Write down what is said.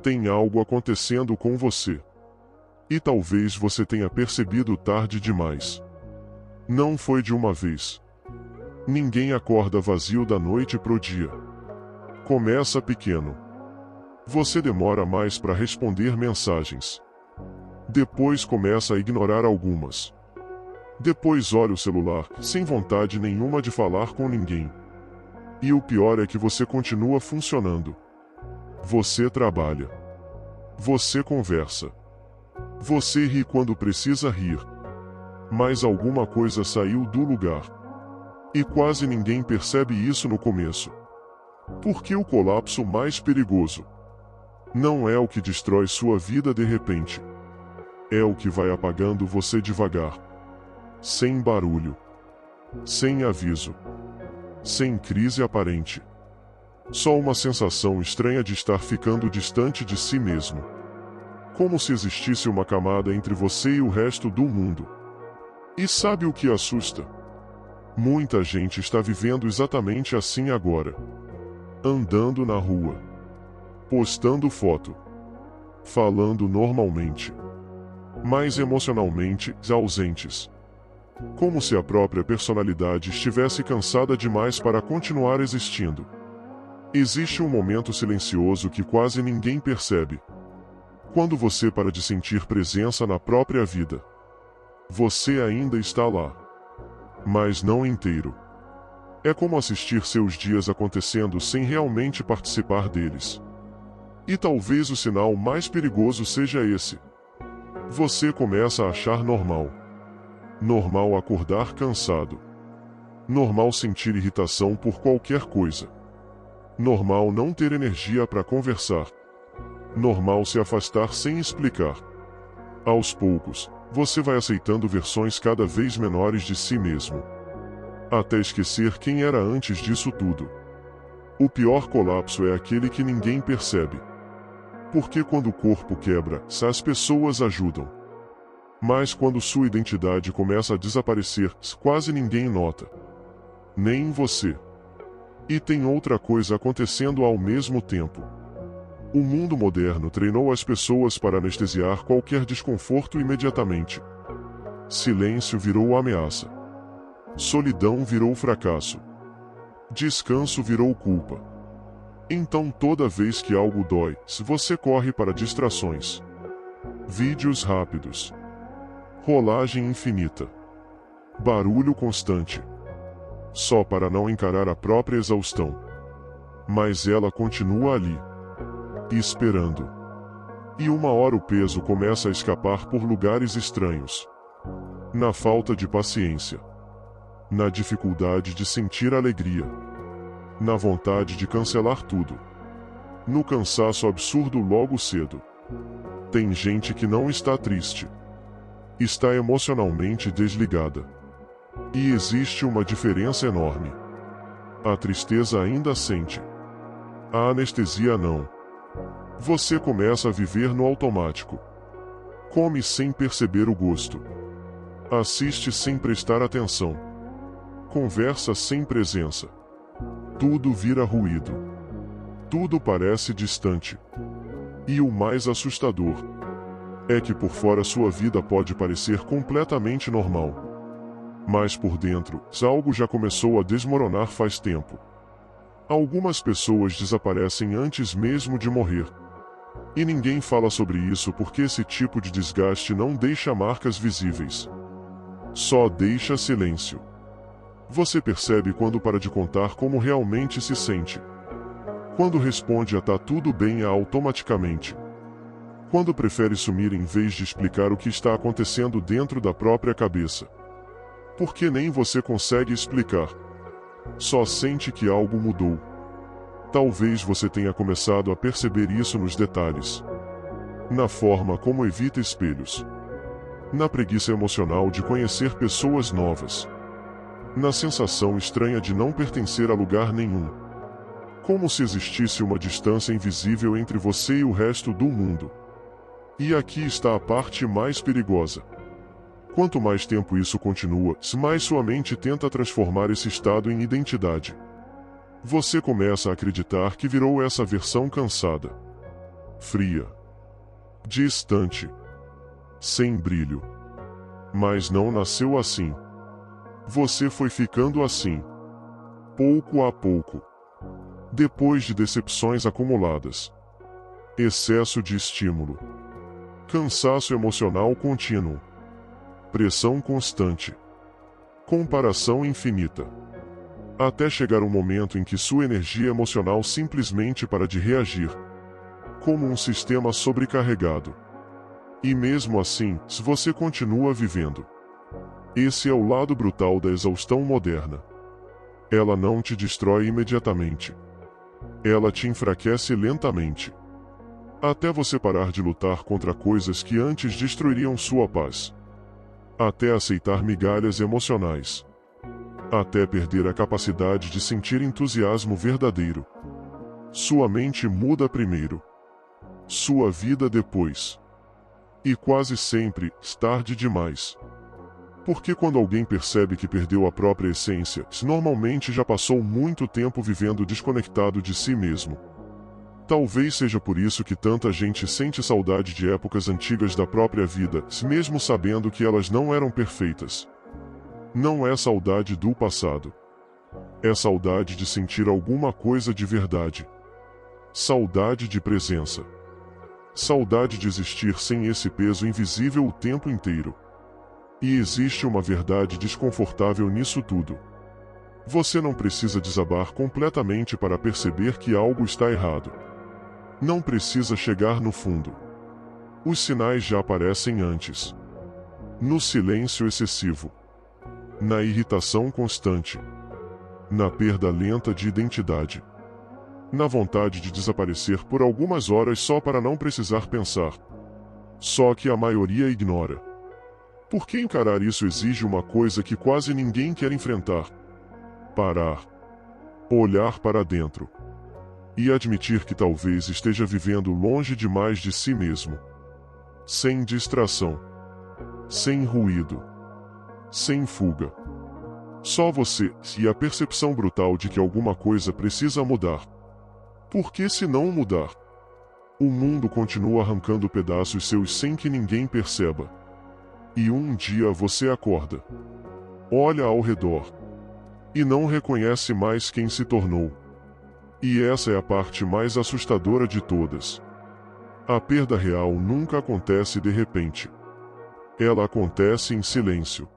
Tem algo acontecendo com você. E talvez você tenha percebido tarde demais. Não foi de uma vez. Ninguém acorda vazio da noite pro dia. Começa pequeno. Você demora mais para responder mensagens. Depois começa a ignorar algumas. Depois olha o celular, sem vontade nenhuma de falar com ninguém. E o pior é que você continua funcionando. Você trabalha. Você conversa. Você ri quando precisa rir. Mas alguma coisa saiu do lugar. E quase ninguém percebe isso no começo. Porque o colapso mais perigoso não é o que destrói sua vida de repente. É o que vai apagando você devagar. Sem barulho. Sem aviso. Sem crise aparente. Só uma sensação estranha de estar ficando distante de si mesmo. Como se existisse uma camada entre você e o resto do mundo. E sabe o que assusta? Muita gente está vivendo exatamente assim agora. Andando na rua. Postando foto. Falando normalmente. Mas emocionalmente ausentes. Como se a própria personalidade estivesse cansada demais para continuar existindo. Existe um momento silencioso que quase ninguém percebe. Quando você para de sentir presença na própria vida. Você ainda está lá. Mas não inteiro. É como assistir seus dias acontecendo sem realmente participar deles. E talvez o sinal mais perigoso seja esse. Você começa a achar normal. Normal acordar cansado. Normal sentir irritação por qualquer coisa. Normal não ter energia para conversar. Normal se afastar sem explicar. Aos poucos, você vai aceitando versões cada vez menores de si mesmo. Até esquecer quem era antes disso tudo. O pior colapso é aquele que ninguém percebe. Porque quando o corpo quebra, as pessoas ajudam. Mas quando sua identidade começa a desaparecer, quase ninguém nota. Nem você. E tem outra coisa acontecendo ao mesmo tempo. O mundo moderno treinou as pessoas para anestesiar qualquer desconforto imediatamente. Silêncio virou ameaça. Solidão virou fracasso. Descanso virou culpa. Então toda vez que algo dói, você corre para distrações. Vídeos rápidos. Rolagem infinita. Barulho constante. Só para não encarar a própria exaustão. Mas ela continua ali. Esperando. E uma hora o peso começa a escapar por lugares estranhos. Na falta de paciência. Na dificuldade de sentir alegria. Na vontade de cancelar tudo. No cansaço absurdo logo cedo. Tem gente que não está triste. Está emocionalmente desligada. E existe uma diferença enorme. A tristeza ainda sente. A anestesia não. Você começa a viver no automático. Come sem perceber o gosto. Assiste sem prestar atenção. Conversa sem presença. Tudo vira ruído. Tudo parece distante. E o mais assustador é que por fora sua vida pode parecer completamente normal. Mas por dentro, algo já começou a desmoronar faz tempo. Algumas pessoas desaparecem antes mesmo de morrer. E ninguém fala sobre isso porque esse tipo de desgaste não deixa marcas visíveis. Só deixa silêncio. Você percebe quando para de contar como realmente se sente. Quando responde a tá tudo bem automaticamente. Quando prefere sumir em vez de explicar o que está acontecendo dentro da própria cabeça. Porque nem você consegue explicar. Só sente que algo mudou. Talvez você tenha começado a perceber isso nos detalhes. Na forma como evita espelhos. Na preguiça emocional de conhecer pessoas novas. Na sensação estranha de não pertencer a lugar nenhum. Como se existisse uma distância invisível entre você e o resto do mundo. E aqui está a parte mais perigosa. Quanto mais tempo isso continua, mais sua mente tenta transformar esse estado em identidade. Você começa a acreditar que virou essa versão cansada. fria, distante, sem brilho. Mas não nasceu assim. Você foi ficando assim, pouco a pouco. Depois de decepções acumuladas, excesso de estímulo, cansaço emocional contínuo, pressão constante, comparação infinita. Até chegar um momento em que sua energia emocional simplesmente para de reagir, como um sistema sobrecarregado. E mesmo assim, você continua vivendo. Esse é o lado brutal da exaustão moderna. Ela não te destrói imediatamente. Ela te enfraquece lentamente. Até você parar de lutar contra coisas que antes destruiriam sua paz. Até aceitar migalhas emocionais. Até perder a capacidade de sentir entusiasmo verdadeiro. Sua mente muda primeiro. Sua vida depois. E quase sempre, tarde demais. Porque quando alguém percebe que perdeu a própria essência, normalmente já passou muito tempo vivendo desconectado de si mesmo. Talvez seja por isso que tanta gente sente saudade de épocas antigas da própria vida, mesmo sabendo que elas não eram perfeitas. Não é saudade do passado. É saudade de sentir alguma coisa de verdade. Saudade de presença. Saudade de existir sem esse peso invisível o tempo inteiro. E existe uma verdade desconfortável nisso tudo. Você não precisa desabar completamente para perceber que algo está errado. Não precisa chegar no fundo. Os sinais já aparecem antes. No silêncio excessivo. Na irritação constante. Na perda lenta de identidade. Na vontade de desaparecer por algumas horas só para não precisar pensar. Só que a maioria ignora. Porque encarar isso exige uma coisa que quase ninguém quer enfrentar. Parar. Olhar para dentro. E admitir que talvez esteja vivendo longe demais de si mesmo. Sem distração. Sem ruído. Sem fuga. Só você, e a percepção brutal de que alguma coisa precisa mudar. Porque se não mudar, o mundo continua arrancando pedaços seus sem que ninguém perceba. E um dia você acorda. Olha ao redor. E não reconhece mais quem se tornou. E essa é a parte mais assustadora de todas. A perda real nunca acontece de repente. Ela acontece em silêncio.